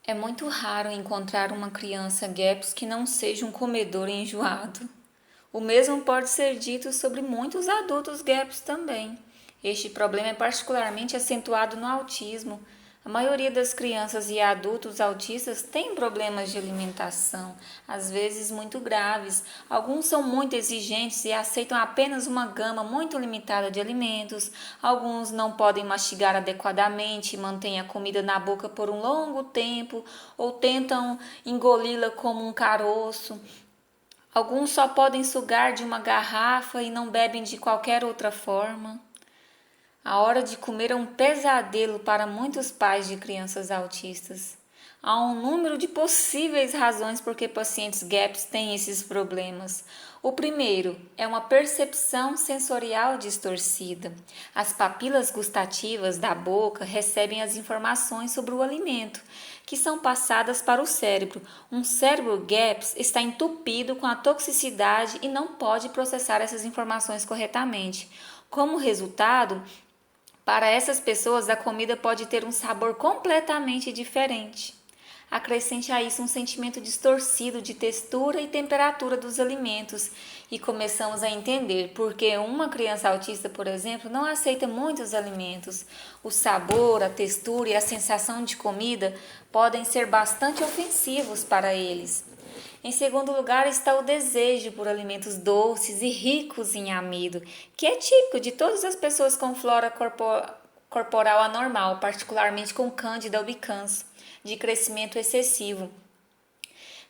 É muito raro encontrar uma criança GAPS que não seja um comedor enjoado. O mesmo pode ser dito sobre muitos adultos GAPS também. Este problema é particularmente acentuado no autismo. A maioria das crianças e adultos autistas tem problemas de alimentação, às vezes muito graves. Alguns são muito exigentes e aceitam apenas uma gama muito limitada de alimentos. Alguns não podem mastigar adequadamente e mantêm a comida na boca por um longo tempo ou tentam engoli-la como um caroço. Alguns só podem sugar de uma garrafa e não bebem de qualquer outra forma. A hora de comer é um pesadelo para muitos pais de crianças autistas. Há um número de possíveis razões por que pacientes GAPS têm esses problemas. O primeiro é uma percepção sensorial distorcida. As papilas gustativas da boca recebem as informações sobre o alimento, que são passadas para o cérebro. Um cérebro GAPS está entupido com a toxicidade e não pode processar essas informações corretamente. Como resultado, para essas pessoas, a comida pode ter um sabor completamente diferente. Acrescente a isso um sentimento distorcido de textura e temperatura dos alimentos, e começamos a entender por que uma criança autista, por exemplo, não aceita muitos alimentos. O sabor, a textura e a sensação de comida podem ser bastante ofensivos para eles. Em segundo lugar está o desejo por alimentos doces e ricos em amido, que é típico de todas as pessoas com flora corporal anormal, particularmente com cândida albicans, de crescimento excessivo.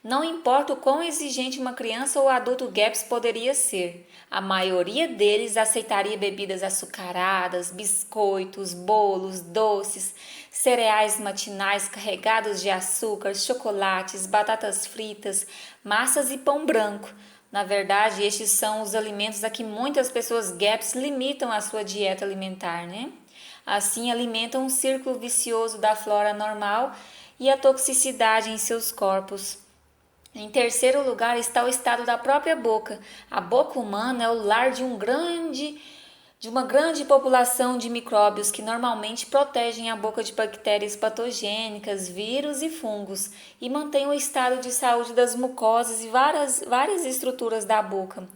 Não importa o quão exigente uma criança ou adulto GAPS poderia ser, a maioria deles aceitaria bebidas açucaradas, biscoitos, bolos, doces, cereais matinais carregados de açúcar, chocolates, batatas fritas, massas e pão branco. Na verdade, estes são os alimentos a que muitas pessoas GAPS limitam a sua dieta alimentar, né? Assim, alimentam um círculo vicioso da flora normal e a toxicidade em seus corpos. Em terceiro lugar está o estado da própria boca. A boca humana é o lar de uma grande população de micróbios que normalmente protegem a boca de bactérias patogênicas, vírus e fungos e mantém o estado de saúde das mucosas e várias estruturas da boca.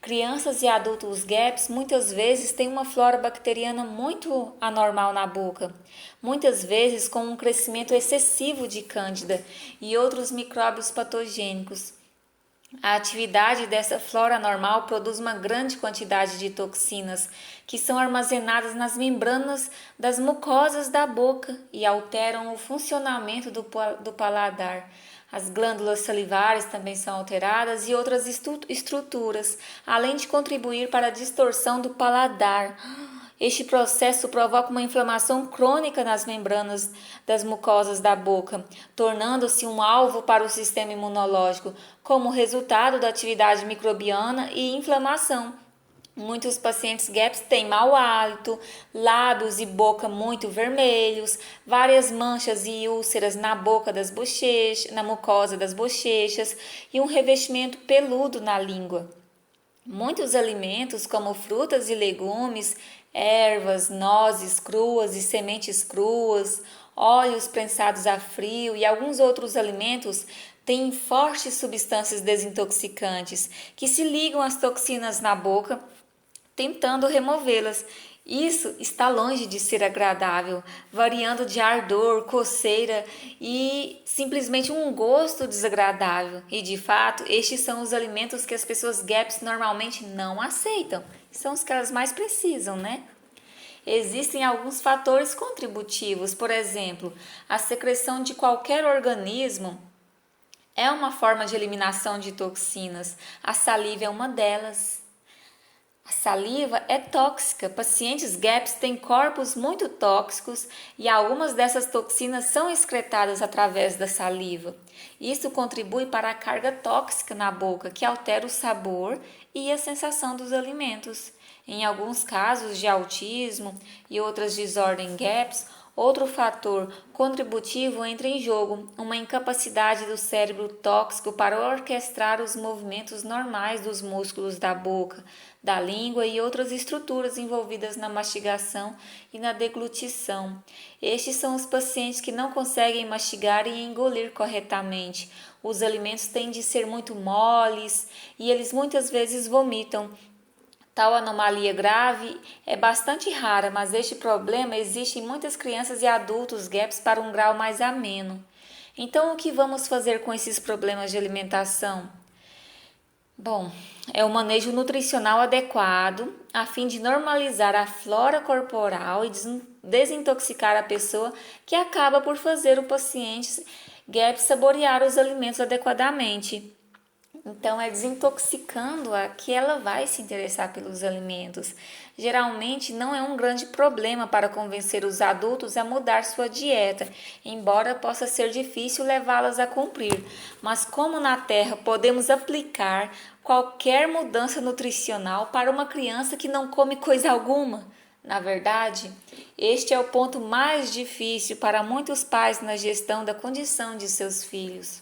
Crianças e adultos GAPS muitas vezes têm uma flora bacteriana muito anormal na boca, muitas vezes com um crescimento excessivo de cândida e outros micróbios patogênicos. A atividade dessa flora normal produz uma grande quantidade de toxinas que são armazenadas nas membranas das mucosas da boca e alteram o funcionamento do paladar. As glândulas salivares também são alteradas e outras estruturas, além de contribuir para a distorção do paladar. Este processo provoca uma inflamação crônica nas membranas das mucosas da boca, tornando-se um alvo para o sistema imunológico, como resultado da atividade microbiana e inflamação. Muitos pacientes GAPS têm mau hálito, lábios e boca muito vermelhos, várias manchas e úlceras na boca das bochechas, na mucosa das bochechas e um revestimento peludo na língua. Muitos alimentos, como frutas e legumes, ervas, nozes cruas e sementes cruas, óleos prensados a frio e alguns outros alimentos têm fortes substâncias desintoxicantes que se ligam às toxinas na boca, tentando removê-las. Isso está longe de ser agradável, variando de ardor, coceira e simplesmente um gosto desagradável. E de fato, estes são os alimentos que as pessoas GAPS normalmente não aceitam. São os que elas mais precisam, né? Existem alguns fatores contributivos, por exemplo, a secreção de qualquer organismo é uma forma de eliminação de toxinas. A saliva é uma delas. A saliva é tóxica. Pacientes GAPS têm corpos muito tóxicos e algumas dessas toxinas são excretadas através da saliva. Isso contribui para a carga tóxica na boca, que altera o sabor e a sensação dos alimentos. Em alguns casos de autismo e outras desordens GAPS, Outro fator contributivo entra em jogo, uma incapacidade do cérebro tóxico para orquestrar os movimentos normais dos músculos da boca, da língua e outras estruturas envolvidas na mastigação e na deglutição. Estes são os pacientes que não conseguem mastigar e engolir corretamente. Os alimentos têm de ser muito moles e eles muitas vezes vomitam. Tal anomalia grave é bastante rara, mas este problema existe em muitas crianças e adultos GAPS para um grau mais ameno. Então, o que vamos fazer com esses problemas de alimentação? Bom, é o manejo nutricional adequado a fim de normalizar a flora corporal e desintoxicar a pessoa, que acaba por fazer o paciente GAPS saborear os alimentos adequadamente. Então, é desintoxicando-a que ela vai se interessar pelos alimentos. Geralmente, não é um grande problema para convencer os adultos a mudar sua dieta, embora possa ser difícil levá-las a cumprir. Mas, como na Terra podemos aplicar qualquer mudança nutricional para uma criança que não come coisa alguma? Na verdade, este é o ponto mais difícil para muitos pais na gestão da condição de seus filhos.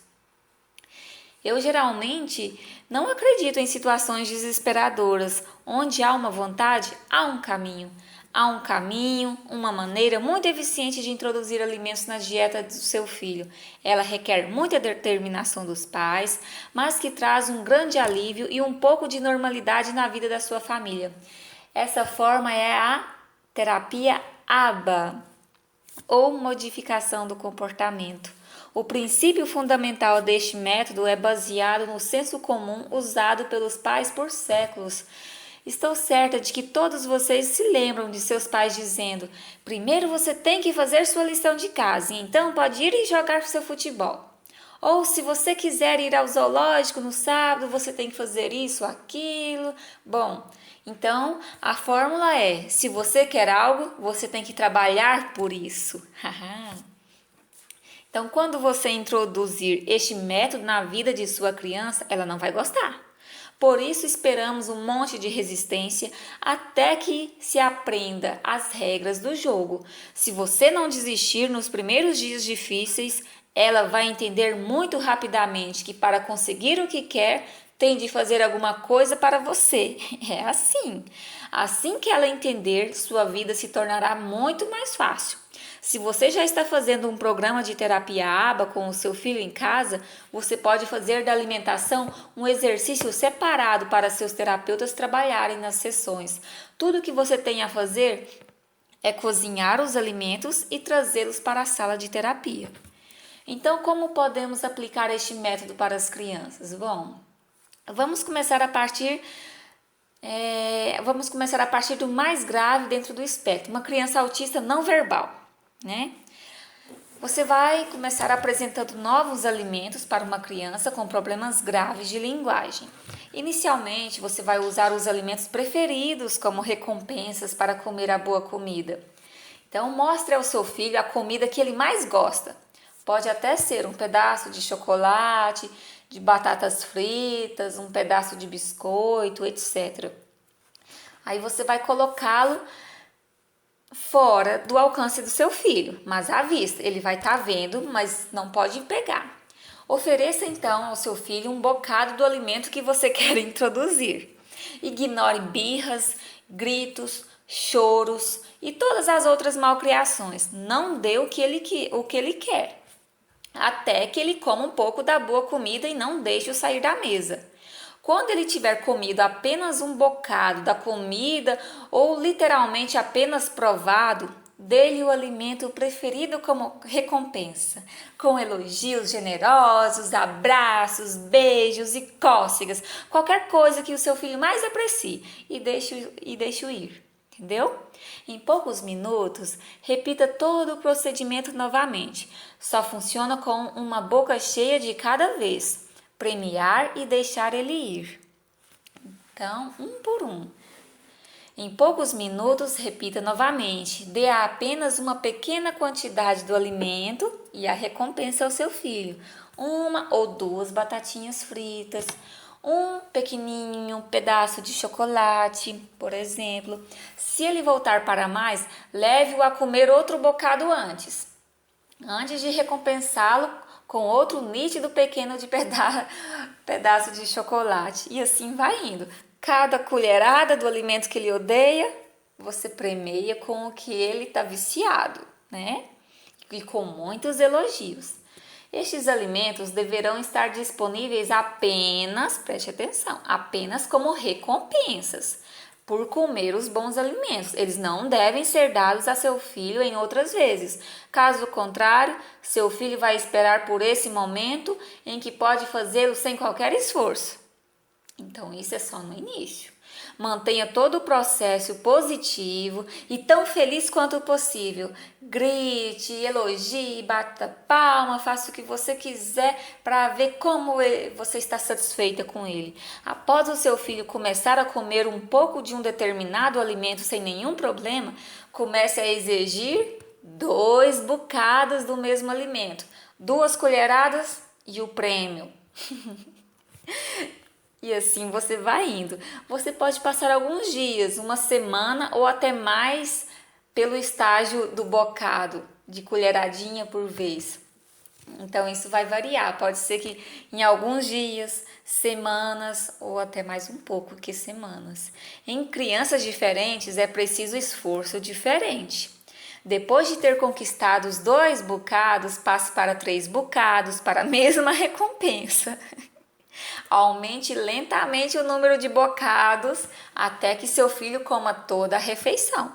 Eu geralmente não acredito em situações desesperadoras. Onde há uma vontade, há um caminho. Há um caminho, uma maneira muito eficiente de introduzir alimentos na dieta do seu filho. Ela requer muita determinação dos pais, mas que traz um grande alívio e um pouco de normalidade na vida da sua família. Essa forma é a terapia ABA, ou modificação do comportamento. O princípio fundamental deste método é baseado no senso comum usado pelos pais por séculos. Estou certa de que todos vocês se lembram de seus pais dizendo: primeiro você tem que fazer sua lição de casa e então pode ir e jogar seu futebol. Ou se você quiser ir ao zoológico no sábado, você tem que fazer isso, aquilo. Bom, então a fórmula é: se você quer algo, você tem que trabalhar por isso. Então, quando você introduzir este método na vida de sua criança, ela não vai gostar. Por isso, esperamos um monte de resistência até que se aprenda as regras do jogo. Se você não desistir nos primeiros dias difíceis, ela vai entender muito rapidamente que para conseguir o que quer, tem de fazer alguma coisa para você. É assim. Assim que ela entender, sua vida se tornará muito mais fácil. Se você já está fazendo um programa de terapia ABA com o seu filho em casa, você pode fazer da alimentação um exercício separado para seus terapeutas trabalharem nas sessões. Tudo que você tem a fazer é cozinhar os alimentos e trazê-los para a sala de terapia. Então, como podemos aplicar este método para as crianças? Bom, vamos começar a partir do mais grave dentro do espectro, uma criança autista não verbal, né? Você vai começar apresentando novos alimentos para uma criança com problemas graves de linguagem. Inicialmente, você vai usar os alimentos preferidos como recompensas para comer a boa comida. Então, mostre ao seu filho a comida que ele mais gosta. Pode até ser um pedaço de chocolate, de batatas fritas, um pedaço de biscoito, etc. Aí você vai colocá-lo fora do alcance do seu filho, mas à vista. Ele vai estar vendo, mas não pode pegar. Ofereça então ao seu filho um bocado do alimento que você quer introduzir. Ignore birras, gritos, choros e todas as outras malcriações. Não dê o que ele quer, até que ele coma um pouco da boa comida e não deixe-o sair da mesa. Quando ele tiver comido apenas um bocado da comida ou literalmente apenas provado, dê-lhe o alimento preferido como recompensa, com elogios generosos, abraços, beijos e cócegas, qualquer coisa que o seu filho mais aprecie, e deixe-o ir. Entendeu? Em poucos minutos, repita todo o procedimento novamente. Só funciona com uma boca cheia de cada vez. Premiar e deixar ele ir. Então, um por um. Em poucos minutos, repita novamente. Dê apenas uma pequena quantidade do alimento e a recompensa ao seu filho. 1 ou 2 batatinhas fritas, um pequenininho pedaço de chocolate, por exemplo. Se ele voltar para mais, leve-o a comer outro bocado antes de recompensá-lo com outro nítido pequeno de pedaço de chocolate. E assim vai indo. Cada colherada do alimento que ele odeia, você premia com o que ele está viciado, né? E com muitos elogios. Estes alimentos deverão estar disponíveis apenas, preste atenção, apenas como recompensas por comer os bons alimentos. Eles não devem ser dados a seu filho em outras vezes. Caso contrário, seu filho vai esperar por esse momento em que pode fazê-lo sem qualquer esforço. Então, isso é só no início. Mantenha todo o processo positivo e tão feliz quanto possível. Grite, elogie, bata palma, faça o que você quiser para ver como você está satisfeita com ele. Após o seu filho começar a comer um pouco de um determinado alimento sem nenhum problema, comece a exigir 2 bocados do mesmo alimento, 2 colheradas e o prêmio. E assim você vai indo. Você pode passar alguns dias, uma semana ou até mais pelo estágio do bocado, de colheradinha por vez. Então isso vai variar. Pode ser que em alguns dias, semanas ou até mais um pouco que semanas. Em crianças diferentes é preciso esforço diferente. Depois de ter conquistado os 2 bocados, passe para 3 bocados para a mesma recompensa. Aumente lentamente o número de bocados até que seu filho coma toda a refeição.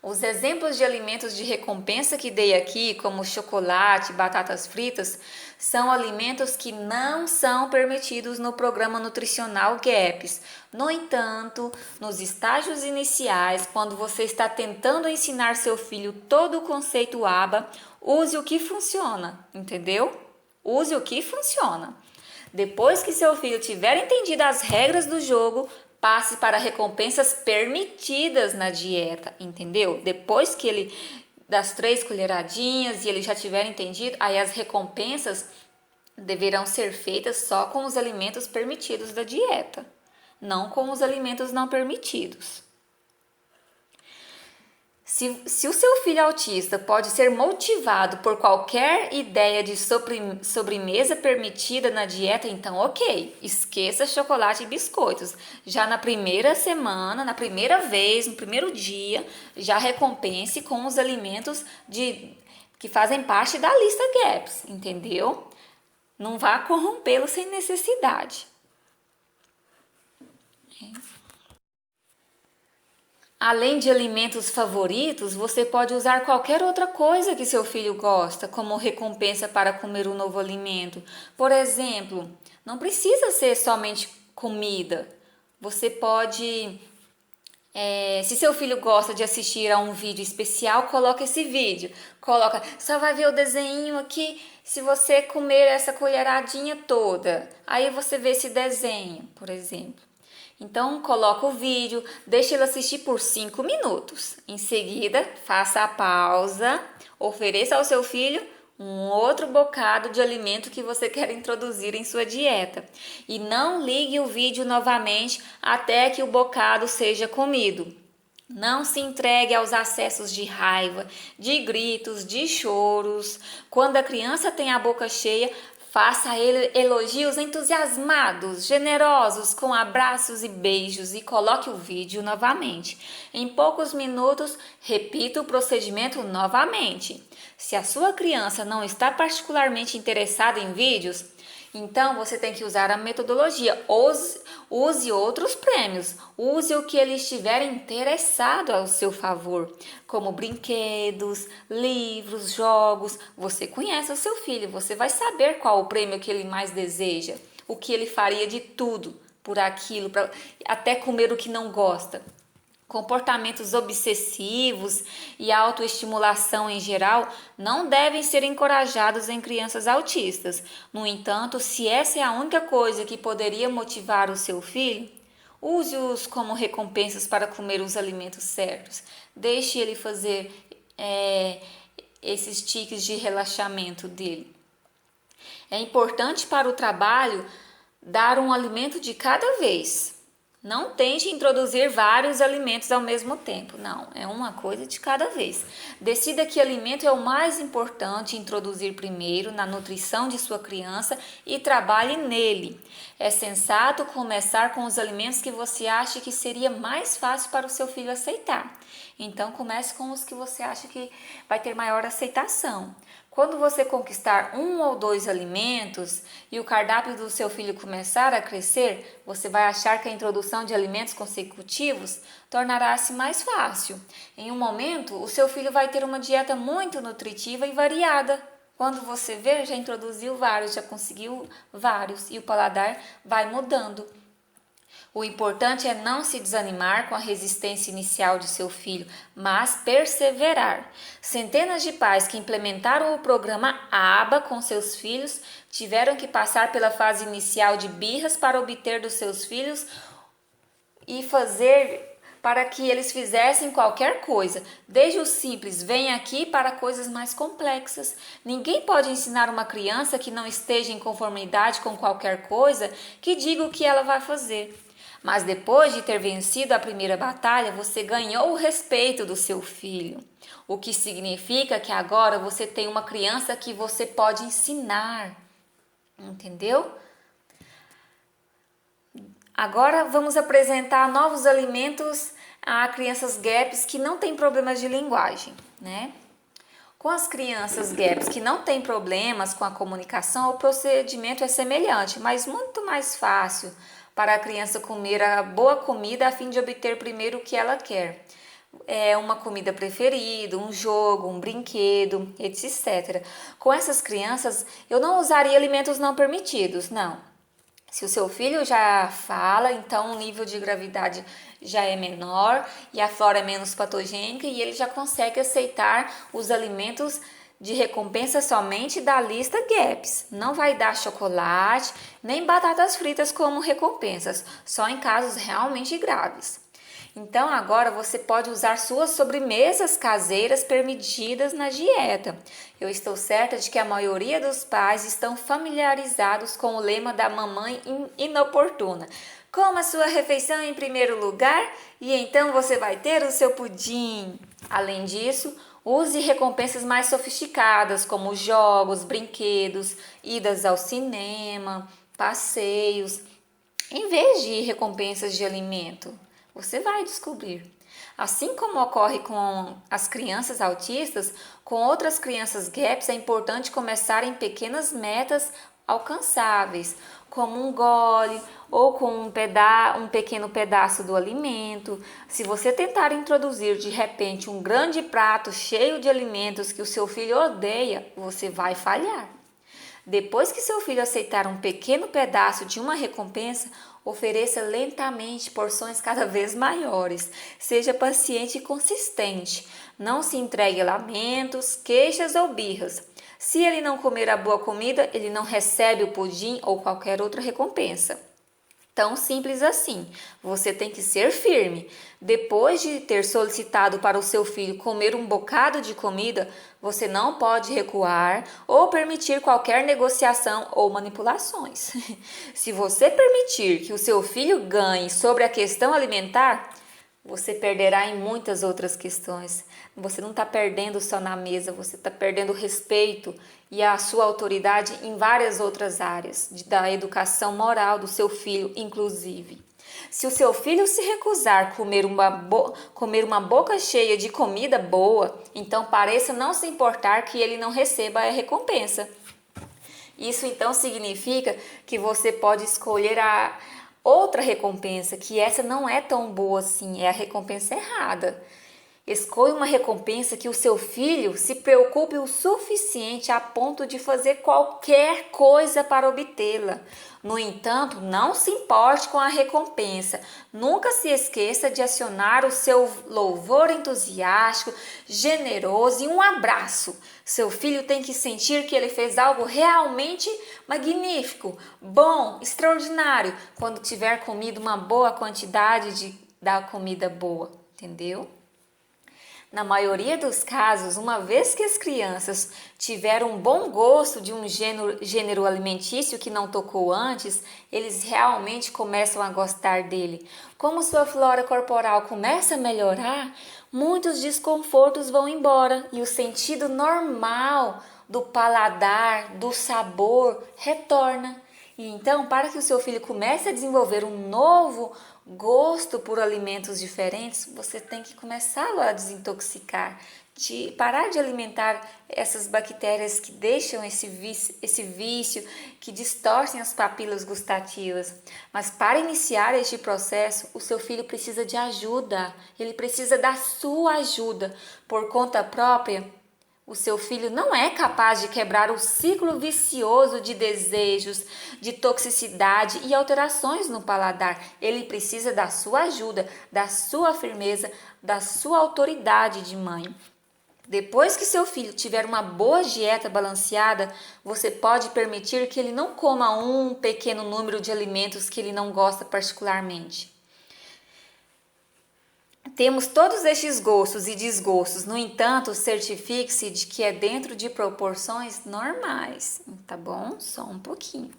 Os exemplos de alimentos de recompensa que dei aqui, como chocolate, batatas fritas, são alimentos que não são permitidos no programa nutricional GAPS. No entanto, nos estágios iniciais, quando você está tentando ensinar seu filho todo o conceito ABA, use o que funciona, entendeu? Use o que funciona. Depois que seu filho tiver entendido as regras do jogo, passe para recompensas permitidas na dieta, entendeu? Depois que ele das 3 colheradinhas e ele já tiver entendido, aí as recompensas deverão ser feitas só com os alimentos permitidos da dieta, não com os alimentos não permitidos. Se o seu filho autista pode ser motivado por qualquer ideia de sobremesa permitida na dieta, então ok, esqueça chocolate e biscoitos. Já na primeira semana, na primeira vez, no primeiro dia, já recompense com os alimentos que fazem parte da lista GAPS, entendeu? Não vá corrompê-lo sem necessidade. Além de alimentos favoritos, você pode usar qualquer outra coisa que seu filho gosta como recompensa para comer um novo alimento. Por exemplo, não precisa ser somente comida. Você pode, se seu filho gosta de assistir a um vídeo especial, coloca esse vídeo. Só vai ver o desenho aqui se você comer essa colheradinha toda. Aí você vê esse desenho, por exemplo. Então, coloca o vídeo, deixe ele assistir por 5 minutos. Em seguida, faça a pausa, ofereça ao seu filho um outro bocado de alimento que você quer introduzir em sua dieta. E não ligue o vídeo novamente até que o bocado seja comido. Não se entregue aos acessos de raiva, de gritos, de choros. Quando a criança tem a boca cheia, faça a ele elogios entusiasmados, generosos, com abraços e beijos e coloque o vídeo novamente. Em poucos minutos, repita o procedimento novamente. Se a sua criança não está particularmente interessada em vídeos, então você tem que usar a metodologia. Use outros prêmios. Use o que ele estiver interessado ao seu favor, como brinquedos, livros, jogos. Você conhece o seu filho, você vai saber qual o prêmio que ele mais deseja, o que ele faria de tudo por aquilo, até comer o que não gosta. Comportamentos obsessivos e autoestimulação em geral não devem ser encorajados em crianças autistas. No entanto, se essa é a única coisa que poderia motivar o seu filho, use-os como recompensas para comer os alimentos certos. Deixe ele fazer esses tiques de relaxamento dele. É importante para o trabalho dar um alimento de cada vez. Não tente introduzir vários alimentos ao mesmo tempo. Não, é uma coisa de cada vez. Decida que alimento é o mais importante introduzir primeiro na nutrição de sua criança e trabalhe nele. É sensato começar com os alimentos que você acha que seria mais fácil para o seu filho aceitar. Então comece com os que você acha que vai ter maior aceitação. Quando você conquistar 1 ou 2 alimentos e o cardápio do seu filho começar a crescer, você vai achar que a introdução de alimentos consecutivos tornará-se mais fácil. Em um momento, o seu filho vai ter uma dieta muito nutritiva e variada. Quando você ver, já introduziu vários, já conseguiu vários e o paladar vai mudando. O importante é não se desanimar com a resistência inicial de seu filho, mas perseverar. Centenas de pais que implementaram o programa ABA com seus filhos tiveram que passar pela fase inicial de birras para obter dos seus filhos e fazer para que eles fizessem qualquer coisa, desde o simples vem aqui para coisas mais complexas. Ninguém pode ensinar uma criança que não esteja em conformidade com qualquer coisa que diga o que ela vai fazer. Mas depois de ter vencido a primeira batalha, você ganhou o respeito do seu filho, o que significa que agora você tem uma criança que você pode ensinar, entendeu? Agora vamos apresentar novos alimentos a crianças GAPs que não têm problemas de linguagem, né? Com as crianças GAPs que não têm problemas com a comunicação, o procedimento é semelhante, mas muito mais fácil para a criança comer a boa comida a fim de obter primeiro o que ela quer. É uma comida preferida, um jogo, um brinquedo, etc. Com essas crianças, eu não usaria alimentos não permitidos, não. Se o seu filho já fala, então o nível de gravidade já é menor e a flora é menos patogênica e ele já consegue aceitar os alimentos de recompensa somente da lista GAPS. Não vai dar chocolate nem batatas fritas como recompensas, só em casos realmente graves. Então agora você pode usar suas sobremesas caseiras permitidas na dieta. Eu estou certa de que a maioria dos pais estão familiarizados com o lema da mamãe inoportuna. Coma sua refeição em primeiro lugar e então você vai ter o seu pudim. Além disso, use recompensas mais sofisticadas, como jogos, brinquedos, idas ao cinema, passeios, em vez de recompensas de alimento. Você vai descobrir. Assim como ocorre com as crianças autistas, com outras crianças GAPs é importante começar em pequenas metas alcançáveis, como um gole ou com um pequeno pedaço do alimento. Se você tentar introduzir de repente um grande prato cheio de alimentos que o seu filho odeia, você vai falhar. Depois que seu filho aceitar um pequeno pedaço de uma recompensa, ofereça lentamente porções cada vez maiores. Seja paciente e consistente. Não se entregue a lamentos, queixas ou birras. Se ele não comer a boa comida, ele não recebe o pudim ou qualquer outra recompensa. Tão simples assim. Você tem que ser firme. Depois de ter solicitado para o seu filho comer um bocado de comida, você não pode recuar ou permitir qualquer negociação ou manipulações. Se você permitir que o seu filho ganhe sobre a questão alimentar, você perderá em muitas outras questões. Você não está perdendo só na mesa, você está perdendo o respeito e a sua autoridade em várias outras áreas, da educação moral do seu filho, inclusive. Se o seu filho se recusar a comer uma boca cheia de comida boa, então pareça não se importar que ele não receba a recompensa. Isso então significa que você pode escolher a outra recompensa, que essa não é tão boa assim, é a recompensa errada. Escolha uma recompensa que o seu filho se preocupe o suficiente a ponto de fazer qualquer coisa para obtê-la. No entanto, não se importe com a recompensa. Nunca se esqueça de acionar o seu louvor entusiástico, generoso e um abraço. Seu filho tem que sentir que ele fez algo realmente magnífico, bom, extraordinário, quando tiver comido uma boa quantidade da comida boa, entendeu? Na maioria dos casos, uma vez que as crianças tiveram um bom gosto de um gênero alimentício que não tocou antes, eles realmente começam a gostar dele. Como sua flora corporal começa a melhorar, muitos desconfortos vão embora e o sentido normal do paladar, do sabor, retorna. E então, para que o seu filho comece a desenvolver um novo gosto por alimentos diferentes, você tem que começá-lo a desintoxicar, parar de alimentar essas bactérias que deixam esse vício, que distorcem as papilas gustativas. Mas para iniciar este processo, o seu filho precisa de ajuda, ele precisa da sua ajuda. Por conta própria, o seu filho não é capaz de quebrar o ciclo vicioso de desejos, de toxicidade e alterações no paladar. Ele precisa da sua ajuda, da sua firmeza, da sua autoridade de mãe. Depois que seu filho tiver uma boa dieta balanceada, você pode permitir que ele não coma um pequeno número de alimentos que ele não gosta particularmente. Temos todos estes gostos e desgostos, no entanto, certifique-se de que é dentro de proporções normais, tá bom? Só um pouquinho.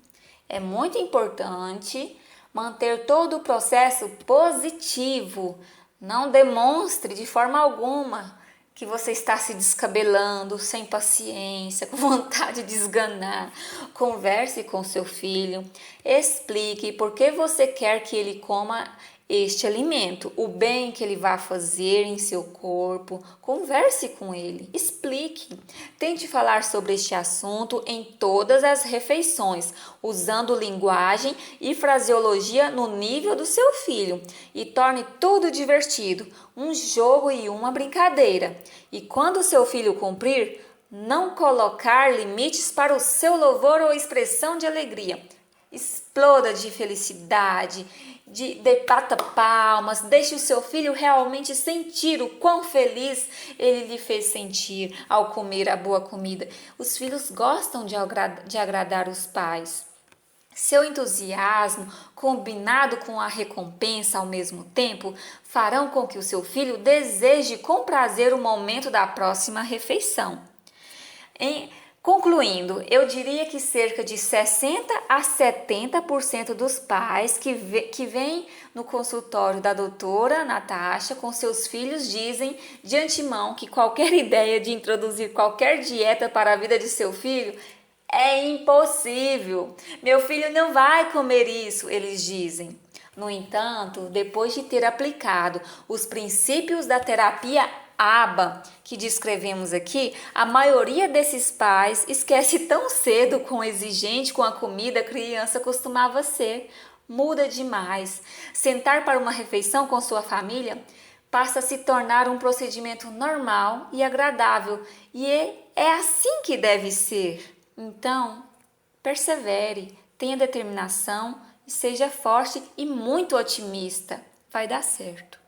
É muito importante manter todo o processo positivo. Não demonstre de forma alguma que você está se descabelando, sem paciência, com vontade de esganar. Converse com seu filho, explique por que você quer que ele coma este alimento, o bem que ele vai fazer em seu corpo. Converse com ele, explique. Tente falar sobre este assunto em todas as refeições, usando linguagem e fraseologia no nível do seu filho, e torne tudo divertido, um jogo e uma brincadeira. E quando seu filho cumprir, não colocar limites para o seu louvor ou expressão de alegria. Exploda de felicidade, bata palmas, deixe o seu filho realmente sentir o quão feliz ele lhe fez sentir ao comer a boa comida. Os filhos gostam de agradar os pais. Seu entusiasmo, combinado com a recompensa ao mesmo tempo, farão com que o seu filho deseje com prazer o momento da próxima refeição. Concluindo, eu diria que cerca de 60% a 70% dos pais que vêm no consultório da doutora Natasha com seus filhos dizem de antemão que qualquer ideia de introduzir qualquer dieta para a vida de seu filho é impossível. Meu filho não vai comer isso, eles dizem. No entanto, depois de ter aplicado os princípios da terapia ABA que descrevemos aqui, a maioria desses pais esquece tão cedo quão exigente com a comida a criança costumava ser. Muda demais. Sentar para uma refeição com sua família passa a se tornar um procedimento normal e agradável, e é assim que deve ser. Então, persevere, tenha determinação e seja forte e muito otimista. Vai dar certo.